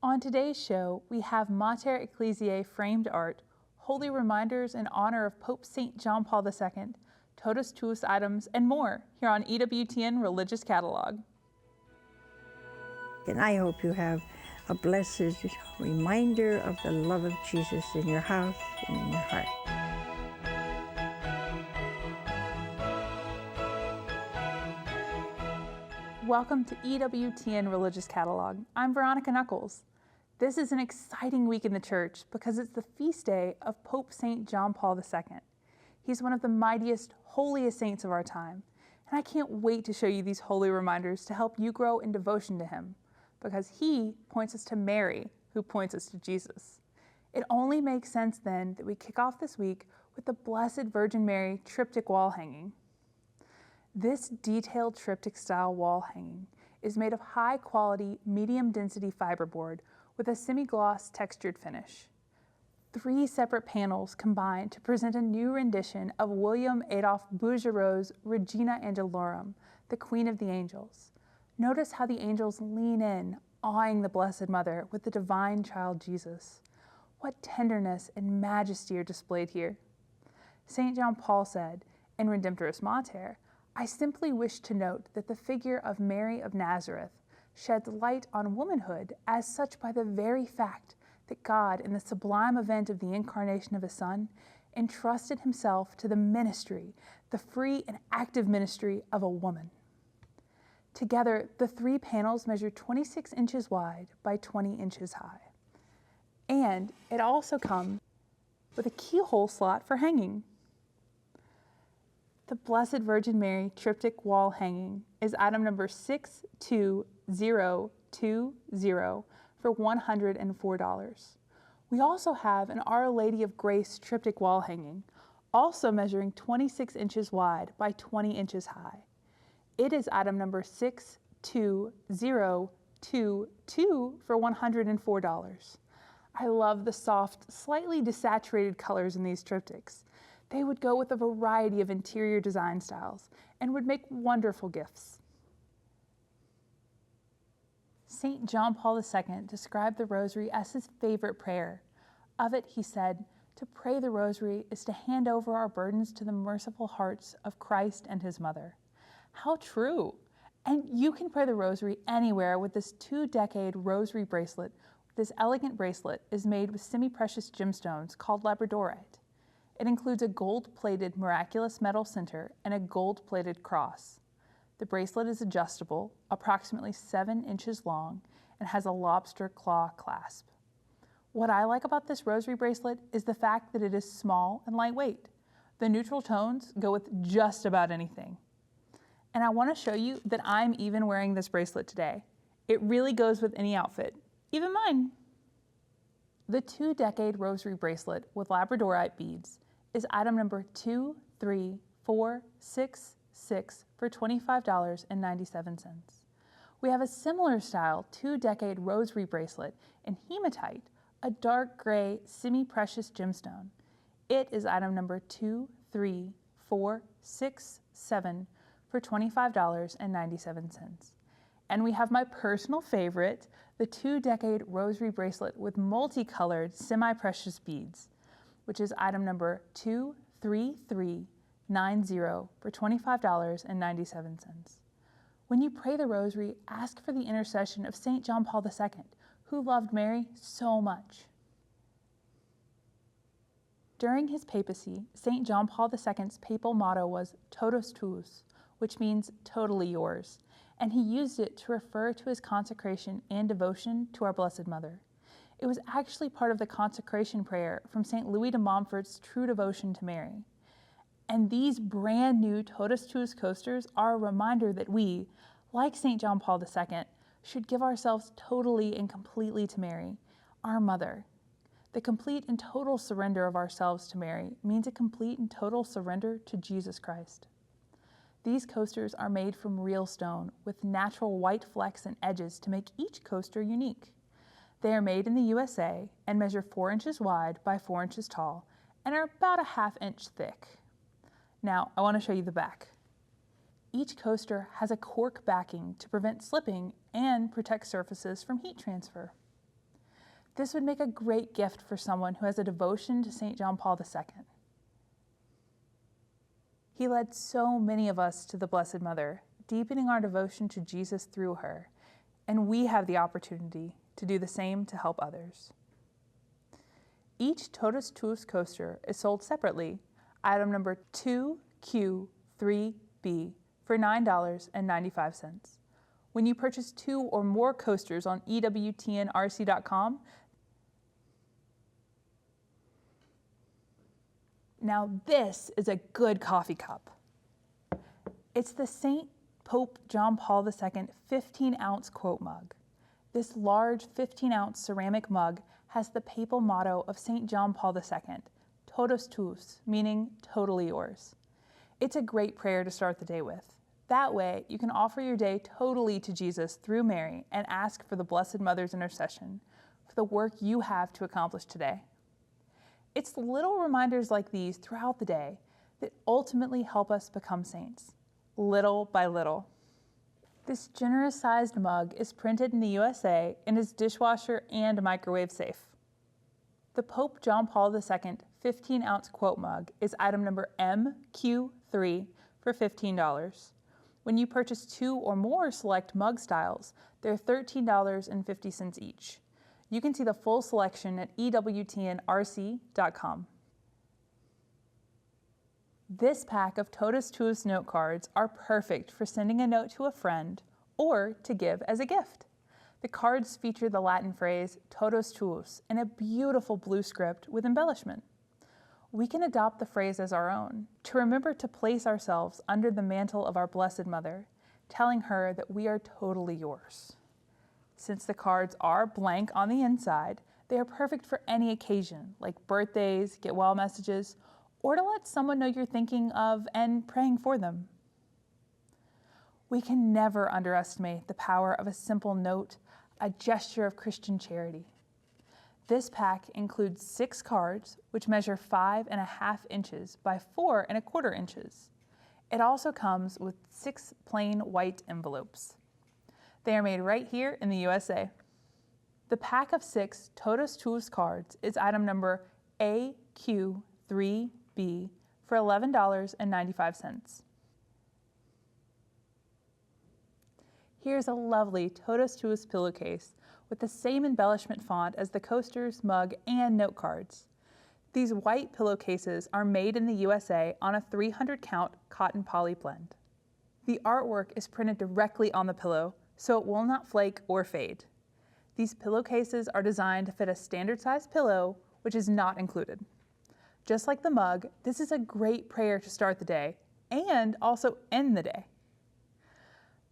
On today's show, we have Mater Ecclesiae framed art, holy reminders in honor of Pope St. John Paul II, totus tuus items, and more here on EWTN Religious Catalog. And I hope you have a blessed reminder of the love of Jesus in your house and in your heart. Welcome to EWTN Religious Catalog. I'm Veronica Knuckles. This is an exciting week in the church because it's the feast day of Pope St. John Paul II. He's one of the mightiest, holiest saints of our time, and I can't wait to show you these holy reminders to help you grow in devotion to him, because he points us to Mary, who points us to Jesus. It only makes sense then that we kick off this week with the Blessed Virgin Mary triptych wall hanging. This detailed triptych-style wall hanging is made of high-quality, medium-density fiberboard with a semi-gloss textured finish. 3 separate panels combine to present a new rendition of William Adolphe Bouguereau's Regina Angelorum, the Queen of the Angels. Notice how the angels lean in, awing the Blessed Mother with the divine child Jesus. What tenderness and majesty are displayed here. St. John Paul said, in Redemptoris Mater, "I simply wish to note that the figure of Mary of Nazareth sheds light on womanhood as such by the very fact that God, in the sublime event of the incarnation of his Son, entrusted himself to the ministry, the free and active ministry of a woman." Together, the 3 panels measure 26 inches wide by 20 inches high. And it also comes with a keyhole slot for hanging. The Blessed Virgin Mary triptych wall hanging is item number 62020 for $104. We also have an Our Lady of Grace triptych wall hanging, also measuring 26 inches wide by 20 inches high. It is item number 62022 for $104. I love the soft, slightly desaturated colors in these triptychs. They would go with a variety of interior design styles and would make wonderful gifts. St. John Paul II described the Rosary as his favorite prayer. Of it, he said, "To pray the Rosary is to hand over our burdens to the merciful hearts of Christ and his Mother." How true! And you can pray the Rosary anywhere with this 2-decade Rosary bracelet. This elegant bracelet is made with semi-precious gemstones called labradorite. It includes a gold-plated miraculous metal center and a gold-plated cross. The bracelet is adjustable, approximately 7 inches long, and has a lobster claw clasp. What I like about this rosary bracelet is the fact that it is small and lightweight. The neutral tones go with just about anything. And I want to show you that I'm even wearing this bracelet today. It really goes with any outfit, even mine. The 2-decade rosary bracelet with labradorite beads is item number 23466 for $25.97. We have a similar style 2-decade rosary bracelet in hematite, a dark gray semi-precious gemstone. It is item number 23467 for $25.97. And we have my personal favorite, the 2-decade rosary bracelet with multicolored semi-precious beads, which is item number 23390 for $25.97. When you pray the Rosary, ask for the intercession of St. John Paul II, who loved Mary so much. During his papacy, St. John Paul II's papal motto was totus tuus, which means totally yours, and he used it to refer to his consecration and devotion to our Blessed Mother. It was actually part of the consecration prayer from St. Louis de Montfort's True Devotion to Mary. And these brand new Totus Tuus coasters are a reminder that we, like St. John Paul II, should give ourselves totally and completely to Mary, our Mother. The complete and total surrender of ourselves to Mary means a complete and total surrender to Jesus Christ. These coasters are made from real stone with natural white flecks and edges to make each coaster unique. They are made in the USA and measure 4 inches wide by 4 inches tall and are about a ½ inch thick. Now, I want to show you the back. Each coaster has a cork backing to prevent slipping and protect surfaces from heat transfer. This would make a great gift for someone who has a devotion to St. John Paul II. He led so many of us to the Blessed Mother, deepening our devotion to Jesus through her, and we have the opportunity to do the same to help others. Each Totus Tuus coaster is sold separately, item number 2Q3B, for $9.95. When you purchase 2 or more coasters on EWTNRC.com, now this is a good coffee cup. It's the St. Pope John Paul II 15-ounce quote mug. This large 15-ounce ceramic mug has the papal motto of St. John Paul II, Totus Tuus, meaning totally yours. It's a great prayer to start the day with. That way, you can offer your day totally to Jesus through Mary and ask for the Blessed Mother's intercession for the work you have to accomplish today. It's little reminders like these throughout the day that ultimately help us become saints, little by little. This generous-sized mug is printed in the USA and is dishwasher and microwave safe. The Pope John Paul II 15-ounce quote mug is item number MQ3 for $15. When you purchase 2 or more select mug styles, they're $13.50 each. You can see the full selection at EWTNRC.com. This pack of Totus Tuus note cards are perfect for sending a note to a friend or to give as a gift. The cards feature the Latin phrase Totus Tuus in a beautiful blue script with embellishment. We can adopt the phrase as our own to remember to place ourselves under the mantle of our Blessed Mother, telling her that we are totally yours. Since the cards are blank on the inside, they are perfect for any occasion, like birthdays, get well messages, or to let someone know you're thinking of and praying for them. We can never underestimate the power of a simple note, a gesture of Christian charity. This pack includes 6 cards, which measure 5.5 inches by 4.25 inches. It also comes with 6 plain white envelopes. They are made right here in the USA. The pack of 6 Totus Tuus cards is item number AQ3B for $11.95. Here's a lovely Totus Tuus pillowcase with the same embellishment font as the coasters, mug, and note cards. These white pillowcases are made in the USA on a 300-count cotton poly blend. The artwork is printed directly on the pillow, so it will not flake or fade. These pillowcases are designed to fit a standard-sized pillow, which is not included. Just like the mug, this is a great prayer to start the day and also end the day.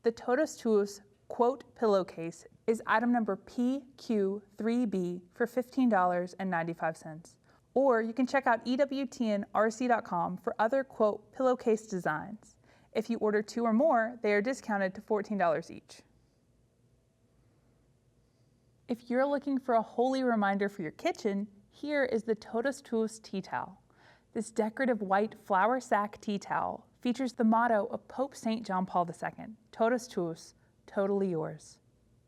The Totus Tuus quote pillowcase is item number PQ3B for $15.95. Or you can check out EWTNRC.com for other quote pillowcase designs. If you order 2 or more, they are discounted to $14 each. If you're looking for a holy reminder for your kitchen, here is the Totus Tuus tea towel. This decorative white flour sack tea towel features the motto of Pope St. John Paul II, Totus Tuus, totally yours.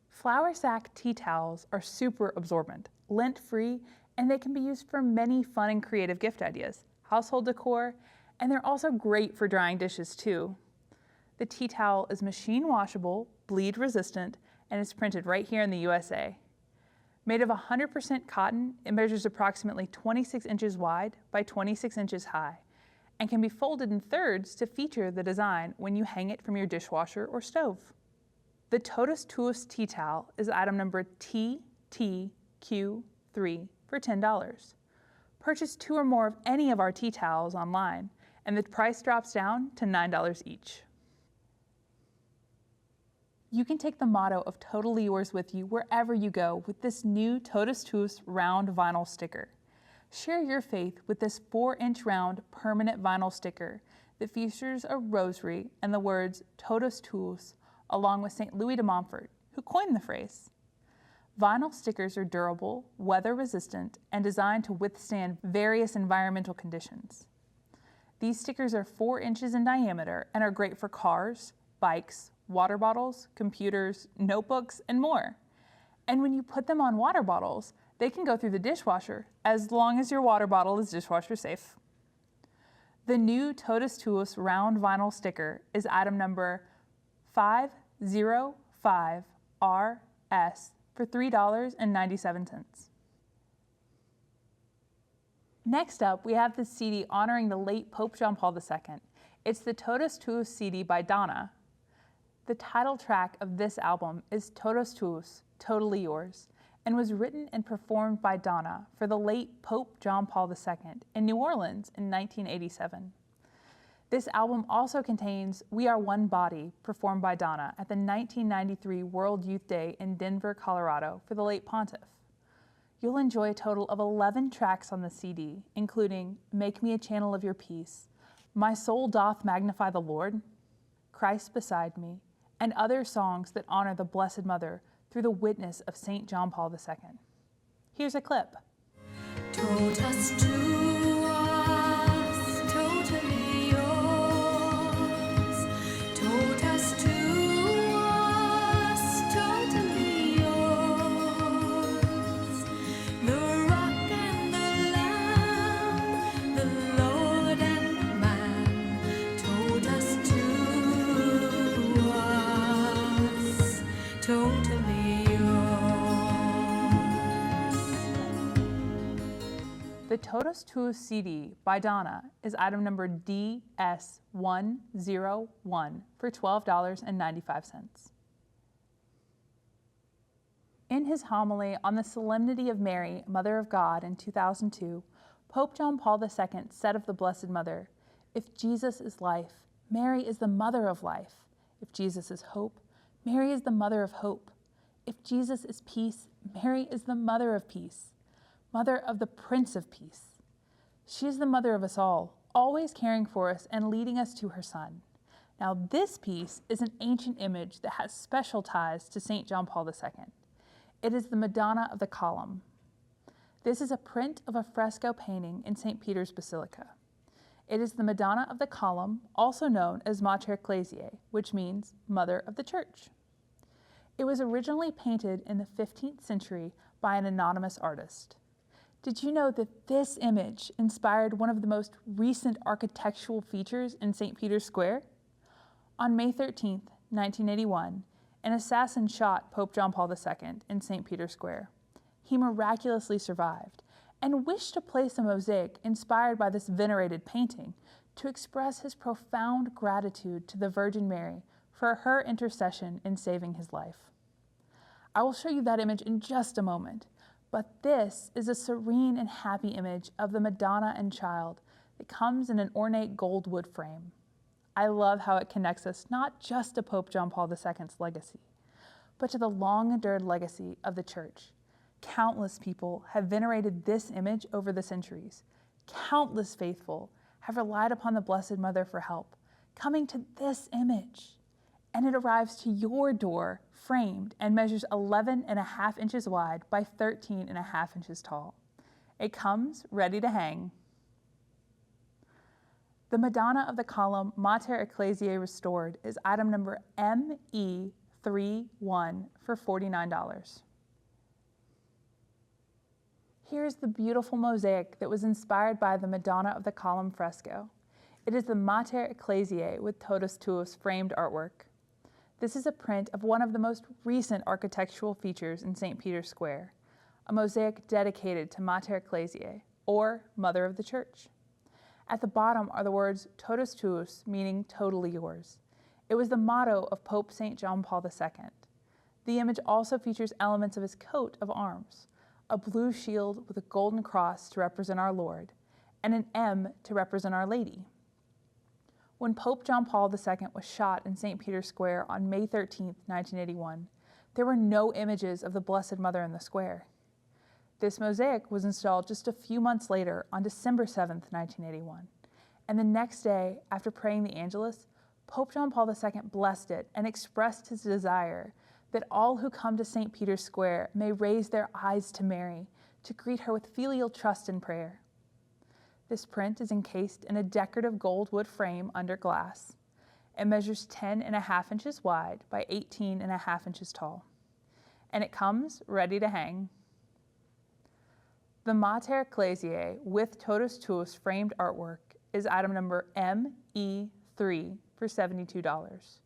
Flour sack tea towels are super absorbent, lint-free, and they can be used for many fun and creative gift ideas, household decor, and they're also great for drying dishes too. The tea towel is machine washable, bleed resistant, and is printed right here in the USA. Made of 100% cotton, it measures approximately 26 inches wide by 26 inches high and can be folded in thirds to feature the design when you hang it from your dishwasher or stove. The Totus Tuus tea towel is item number TTQ3 for $10. Purchase 2 or more of any of our tea towels online, and the price drops down to $9 each. You can take the motto of Totally Yours with you wherever you go with this new Totus Tuus round vinyl sticker. Share your faith with this 4-inch round permanent vinyl sticker that features a rosary and the words Totus Tuus along with St. Louis de Montfort, who coined the phrase. Vinyl stickers are durable, weather-resistant, and designed to withstand various environmental conditions. These stickers are 4 inches in diameter and are great for cars, bikes, water bottles, computers, notebooks, and more. And when you put them on water bottles, They can go through the dishwasher as long as your water bottle is dishwasher safe. The new Totus Tuus round vinyl sticker is item number 505RS for $3.97. Next up, we have the CD honoring the late Pope John Paul II. It's the Totus Tuus CD by Donna. The title track of this album is Totus Tuus, Totally Yours, and was written and performed by Donna for the late Pope John Paul II in New Orleans in 1987. This album also contains We Are One Body, performed by Donna at the 1993 World Youth Day in Denver, Colorado for the late Pontiff. You'll enjoy a total of 11 tracks on the CD, including Make Me a Channel of Your Peace, My Soul Doth Magnify the Lord, Christ Beside Me, and other songs that honor the Blessed Mother through the witness of St. John Paul II. Here's a clip. Totus tuus, totally yours. Totus tuus, totally yours. The rock and the lamb, the Lord and the man. Totus tuus, totally The Totus Tuus CD by Donna is item number DS101 for $12.95. In his homily on the Solemnity of Mary, Mother of God in 2002, Pope John Paul II said of the Blessed Mother, "If Jesus is life, Mary is the mother of life. If Jesus is hope, Mary is the mother of hope. If Jesus is peace, Mary is the mother of peace. Mother of the Prince of Peace. She is the mother of us all, always caring for us and leading us to her Son." Now this piece is an ancient image that has special ties to St. John Paul II. It is the Madonna of the Column. This is a print of a fresco painting in St. Peter's Basilica. It is the Madonna of the Column, also known as Mater Ecclesiae, which means Mother of the Church. It was originally painted in the 15th century by an anonymous artist. Did you know that this image inspired one of the most recent architectural features in St. Peter's Square? On May 13, 1981, an assassin shot Pope John Paul II in St. Peter's Square. He miraculously survived and wished to place a mosaic inspired by this venerated painting to express his profound gratitude to the Virgin Mary for her intercession in saving his life. I will show you that image in just a moment. But this is a serene and happy image of the Madonna and Child that comes in an ornate gold wood frame. I love how it connects us not just to Pope John Paul II's legacy, but to the long-endured legacy of the Church. Countless people have venerated this image over the centuries. Countless faithful have relied upon the Blessed Mother for help, coming to this image. And it arrives to your door framed and measures 11.5 inches wide by 13.5 inches tall. It comes ready to hang. The Madonna of the Column Mater Ecclesiae Restored is item number ME31 for $49. Here's the beautiful mosaic that was inspired by the Madonna of the Column fresco. It is the Mater Ecclesiae with Totus Tuus framed artwork. This is a print of one of the most recent architectural features in St. Peter's Square, a mosaic dedicated to Mater Ecclesiae, or Mother of the Church. At the bottom are the words Totus Tuus, meaning totally yours. It was the motto of Pope St. John Paul II. The image also features elements of his coat of arms, a blue shield with a golden cross to represent our Lord, and an M to represent Our Lady. When Pope John Paul II was shot in St. Peter's Square on May 13, 1981, there were no images of the Blessed Mother in the square. This mosaic was installed just a few months later on December 7, 1981, and the next day, after praying the Angelus, Pope John Paul II blessed it and expressed his desire that all who come to St. Peter's Square may raise their eyes to Mary to greet her with filial trust and prayer. This print is encased in a decorative gold wood frame under glass. It measures 10.5 inches wide by 18.5 inches tall. And it comes ready to hang. The Mater Ecclesiae with Totus Tuus framed artwork is item number ME3 for $72.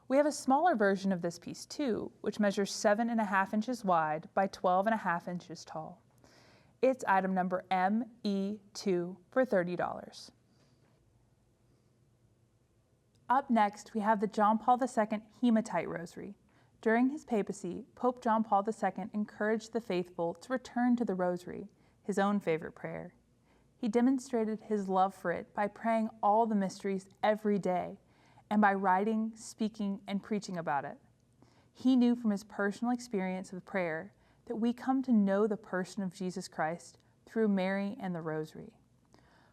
We have a smaller version of this piece too, which measures 7.5 inches wide by 12.5 inches tall. It's item number ME2 for $30. Up next, we have the John Paul II Hematite Rosary. During his papacy, Pope John Paul II encouraged the faithful to return to the Rosary, his own favorite prayer. He demonstrated his love for it by praying all the mysteries every day and by writing, speaking, and preaching about it. He knew from his personal experience of prayer that we come to know the person of Jesus Christ through Mary and the Rosary.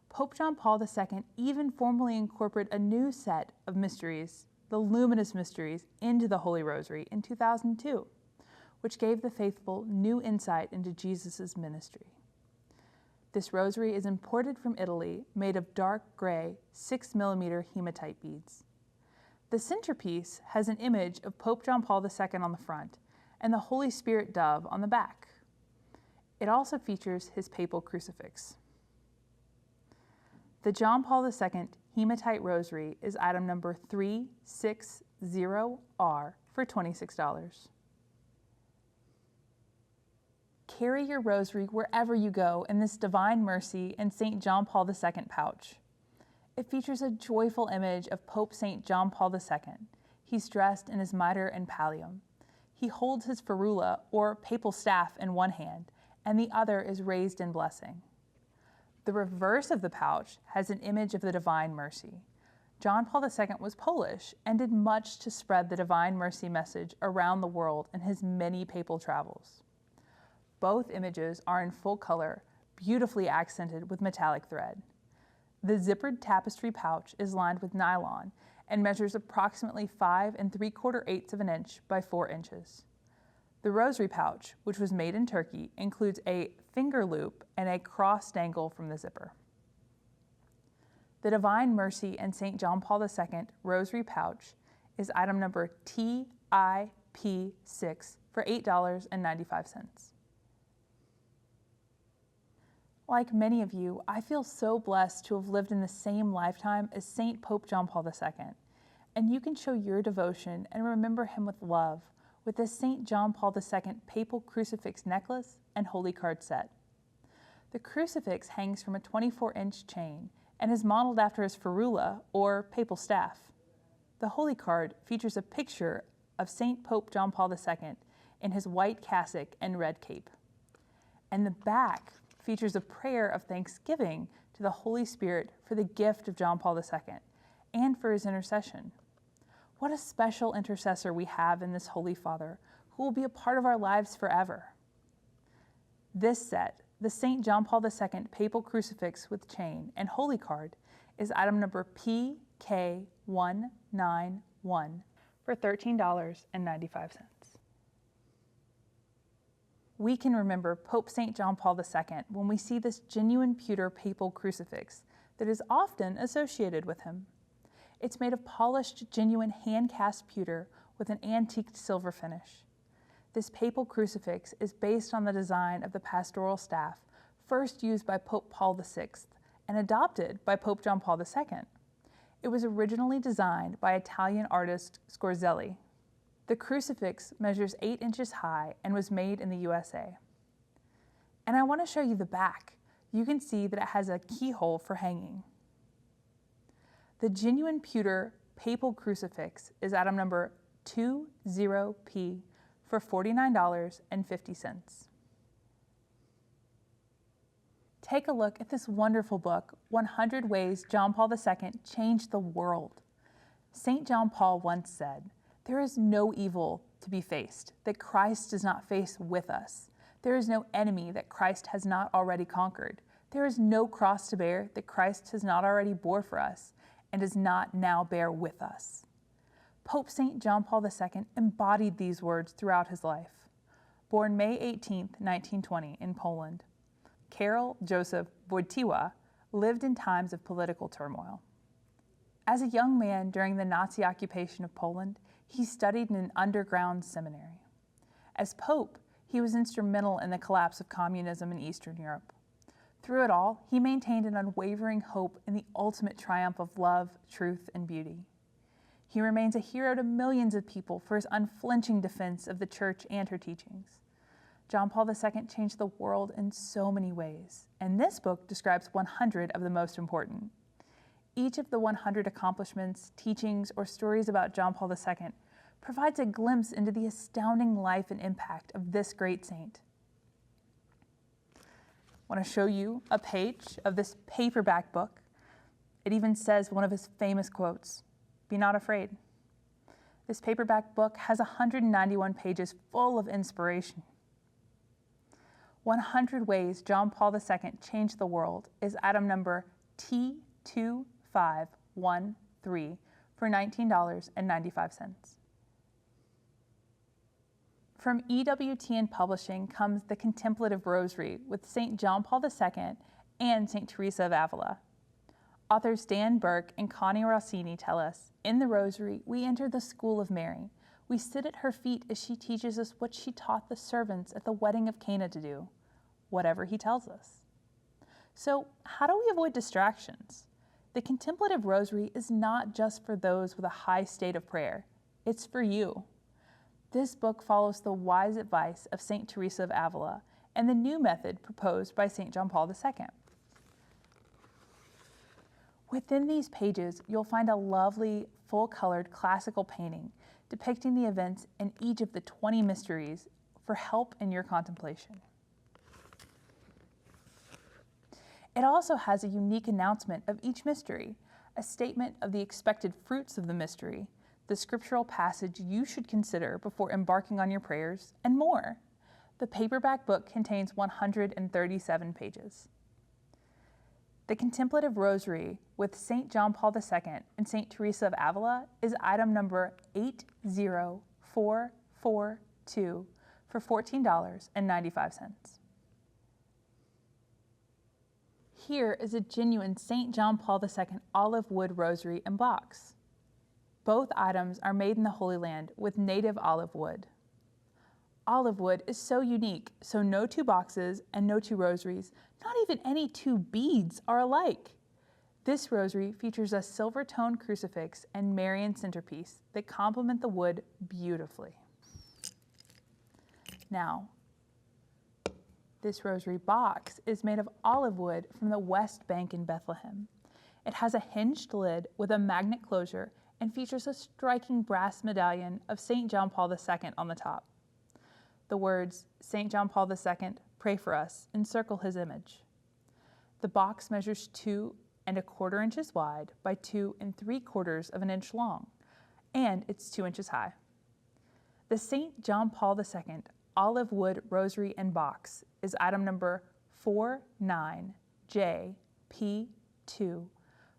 Pope John Paul II even formally incorporated a new set of mysteries, the luminous mysteries, into the Holy Rosary in 2002, which gave the faithful new insight into Jesus' ministry. This rosary is imported from Italy, made of dark gray 6mm hematite beads. The centerpiece has an image of Pope John Paul II on the front and the Holy Spirit dove on the back. It also features his papal crucifix. The John Paul II Hematite Rosary is item number 360R for $26. Carry your rosary wherever you go in this Divine Mercy and St. John Paul II pouch. It features a joyful image of Pope St. John Paul II. He's dressed in his mitre and pallium. He holds his ferula, or papal staff, in one hand, and the other is raised in blessing. The reverse of the pouch has an image of the Divine Mercy. John Paul II was Polish and did much to spread the Divine Mercy message around the world in his many papal travels. Both images are in full color, beautifully accented with metallic thread. The zippered tapestry pouch is lined with nylon and measures approximately 5 3/4 inch by 4 inches. The rosary pouch, which was made in Turkey, includes a finger loop and a cross dangle from the zipper. The Divine Mercy and St. John Paul II Rosary Pouch is item number TIP6 for $8.95. Like many of you, I feel so blessed to have lived in the same lifetime as St. Pope John Paul II, and you can show your devotion and remember him with love with the St. John Paul II Papal Crucifix Necklace and Holy Card set. The crucifix hangs from a 24-inch chain and is modeled after his ferula, or papal staff. The Holy Card features a picture of St. Pope John Paul II in his white cassock and red cape. And the back features a prayer of thanksgiving to the Holy Spirit for the gift of John Paul II and for his intercession. What a special intercessor we have in this Holy Father, who will be a part of our lives forever. This set, the St. John Paul II Papal Crucifix with Chain and Holy Card, is item number PK191 for $13.95. We can remember Pope St. John Paul II when we see this genuine pewter papal crucifix that is often associated with him. It's made of polished, genuine hand-cast pewter with an antiqued silver finish. This papal crucifix is based on the design of the pastoral staff, first used by Pope Paul VI and adopted by Pope John Paul II. It was originally designed by Italian artist Scorzelli. The crucifix measures 8 inches high and was made in the USA. And I want to show you the back. You can see that it has a keyhole for hanging. The genuine pewter papal crucifix is item number 20P for $49.50. Take a look at this wonderful book, 100 Ways John Paul II Changed the World. St. John Paul once said, "There is no evil to be faced that Christ does not face with us. There is no enemy that Christ has not already conquered. There is no cross to bear that Christ has not already bore for us and does not now bear with us." Pope St. John Paul II embodied these words throughout his life. Born May 18, 1920 in Poland, Karol Joseph Wojtyła lived in times of political turmoil. As a young man during the Nazi occupation of Poland, he studied in an underground seminary. As Pope, he He was instrumental in the collapse of communism in Eastern Europe. Through it all, he maintained an unwavering hope in the ultimate triumph of love, truth, and beauty. He remains a hero to millions of people for his unflinching defense of the Church and her teachings. John Paul II changed the world in so many ways, and this book describes 100 of the most important. Each of the 100 accomplishments, teachings, or stories about John Paul II provides a glimpse into the astounding life and impact of this great saint. I want to show you a page of this paperback book. It even says one of his famous quotes, "Be not afraid." This paperback book has 191 pages full of inspiration. 100 Ways John Paul II Changed the World is item number T2513 for $19.95. From EWTN Publishing comes The Contemplative Rosary with St. John Paul II and St. Teresa of Avila. Authors Dan Burke and Connie Rossini tell us, in the Rosary, we enter the school of Mary. We sit at her feet as she teaches us what she taught the servants at the wedding of Cana to do, whatever he tells us. So, how do we avoid distractions? The Contemplative Rosary is not just for those with a high state of prayer. It's for you. This book follows the wise advice of St. Teresa of Avila and the new method proposed by St. John Paul II. Within these pages, you'll find a lovely, full-colored classical painting depicting the events in each of the 20 mysteries for help in your contemplation. It also has a unique announcement of each mystery, a statement of the expected fruits of the mystery, the scriptural passage you should consider before embarking on your prayers, and more. The paperback book contains 137 pages. The Contemplative Rosary with St. John Paul II and St. Teresa of Avila is item number 80442 for $14.95. Here is a genuine St. John Paul II olive wood rosary and box. Both items are made in the Holy Land with native olive wood. Olive wood is so unique, so no two boxes and no two rosaries, not even any two beads, are alike. This rosary features a silver-toned crucifix and Marian centerpiece that complement the wood beautifully. Now, this rosary box is made of olive wood from the West Bank in Bethlehem. It has a hinged lid with a magnet closure and features a striking brass medallion of St. John Paul II on the top. The words, "St. John Paul II, pray for us," encircle his image. The box measures 2¼ inches wide by 2¾ inch long, and it's 2 inches high. The St. John Paul II olive wood rosary and box is item number 49JP2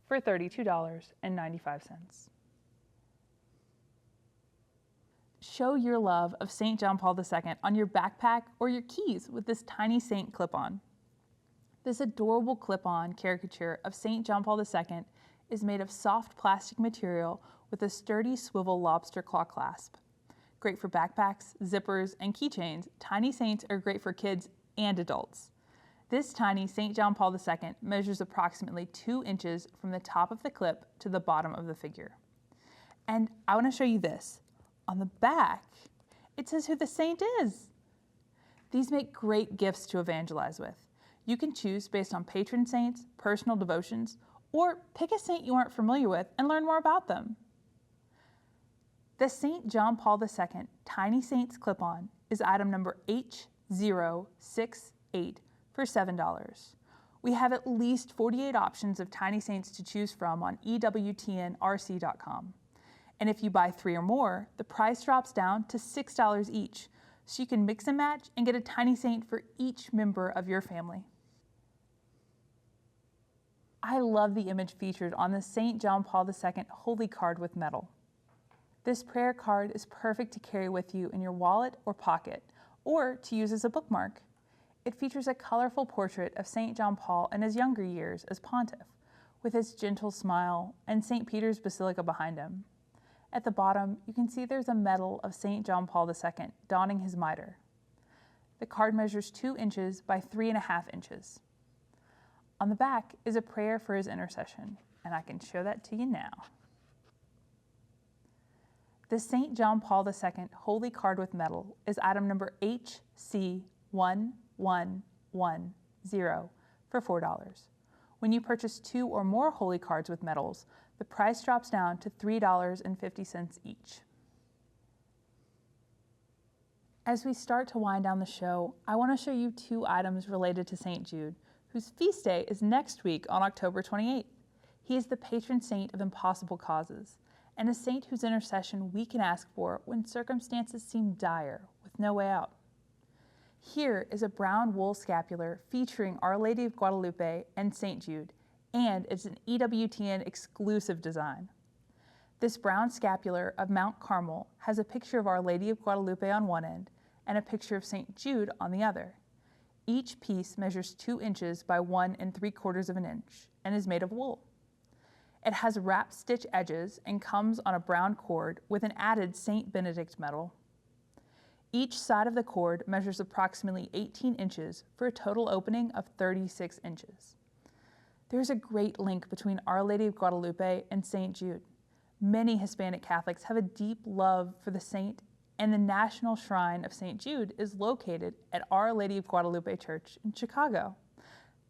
for $32.95. Show your love of St. John Paul II on your backpack or your keys with this tiny saint clip-on. This adorable clip-on caricature of St. John Paul II is made of soft plastic material with a sturdy swivel lobster claw clasp. Great for backpacks, zippers, and keychains, tiny saints are great for kids and adults. This tiny St. John Paul II measures approximately 2 inches from the top of the clip to the bottom of the figure. And I want to show you this. On the back, it says who the saint is. These make great gifts to evangelize with. You can choose based on patron saints, personal devotions, or pick a saint you aren't familiar with and learn more about them. The St. John Paul II Tiny Saints Clip-On is item number H068 for $7. We have at least 48 options of tiny saints to choose from on EWTNRC.com. And if you buy 3 or more, the price drops down to $6 each, so you can mix and match and get a tiny saint for each member of your family. I love the image featured on the St. John Paul II Holy Card with medal. This prayer card is perfect to carry with you in your wallet or pocket, or to use as a bookmark. It features a colorful portrait of St. John Paul in his younger years as pontiff, with his gentle smile and St. Peter's Basilica behind him. At the bottom, you can see there's a medal of St. John Paul II donning his mitre. The card measures 2 inches by 3.5 inches. On the back is a prayer for his intercession, and I can show that to you now. The St. John Paul II Holy Card with Medal is item number HC1110 for $4. When you purchase 2 or more holy cards with medals, the price drops down to $3.50 each. As we start to wind down the show, I want to show you 2 items related to St. Jude, whose feast day is next week on October 28th. He is the patron saint of impossible causes, and a saint whose intercession we can ask for when circumstances seem dire with no way out. Here is a brown wool scapular featuring Our Lady of Guadalupe and St. Jude, and it's an EWTN exclusive design. This brown scapular of Mount Carmel has a picture of Our Lady of Guadalupe on one end and a picture of St. Jude on the other. Each piece measures 2 inches by 1 3/4 inch and is made of wool. It has wrap stitch edges and comes on a brown cord with an added St. Benedict medal. Each side of the cord measures approximately 18 inches for a total opening of 36 inches. There is a great link between Our Lady of Guadalupe and St. Jude. Many Hispanic Catholics have a deep love for the saint, and the National Shrine of St. Jude is located at Our Lady of Guadalupe Church in Chicago.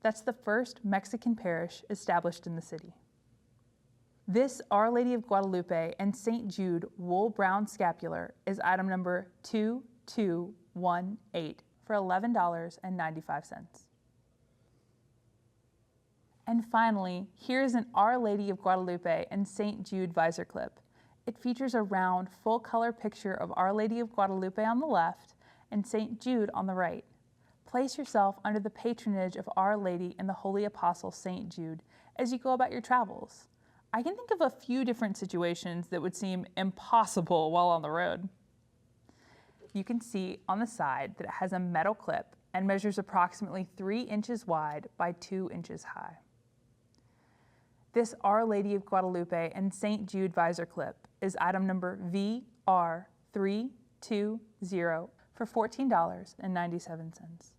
That's the first Mexican parish established in the city. This Our Lady of Guadalupe and St. Jude wool brown scapular is item number 2218 for $11.95. And finally, here's an Our Lady of Guadalupe and St. Jude visor clip. It features a round, full-color picture of Our Lady of Guadalupe on the left and St. Jude on the right. Place yourself under the patronage of Our Lady and the Holy Apostle St. Jude as you go about your travels. I can think of a few different situations that would seem impossible while on the road. You can see on the side that it has a metal clip and measures approximately 3 inches wide by 2 inches high. This Our Lady of Guadalupe and St. Jude visor clip is item number VR320 for $14.97.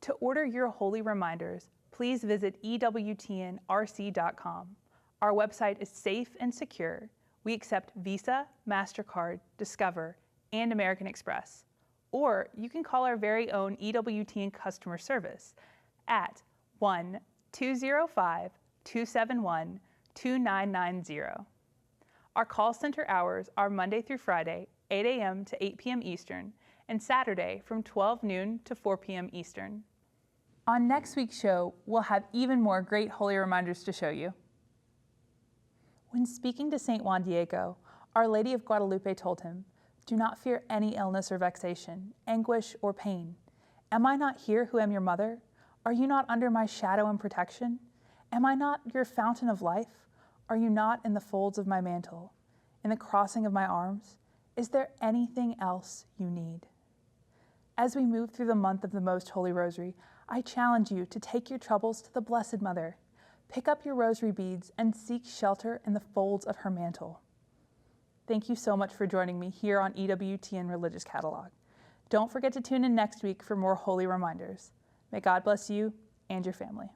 To order your holy reminders, please visit EWTNRC.com. Our website is safe and secure. We accept Visa, MasterCard, Discover, and American Express. Or you can call our very own EWTN customer service at 1-205-271-2990. Our call center hours are Monday through Friday, 8 a.m. to 8 p.m. Eastern, and Saturday from 12 noon to 4 p.m. Eastern. On next week's show, we'll have even more great holy reminders to show you. When speaking to St. Juan Diego, Our Lady of Guadalupe told him, "Do not fear any illness or vexation, anguish or pain. Am I not here who am your mother? Are you not under my shadow and protection? Am I not your fountain of life? Are you not in the folds of my mantle, in the crossing of my arms? Is there anything else you need?" As we move through the month of the Most Holy Rosary, I challenge you to take your troubles to the Blessed Mother. Pick up your rosary beads and seek shelter in the folds of her mantle. Thank you so much for joining me here on EWTN Religious Catalog. Don't forget to tune in next week for more holy reminders. May God bless you and your family.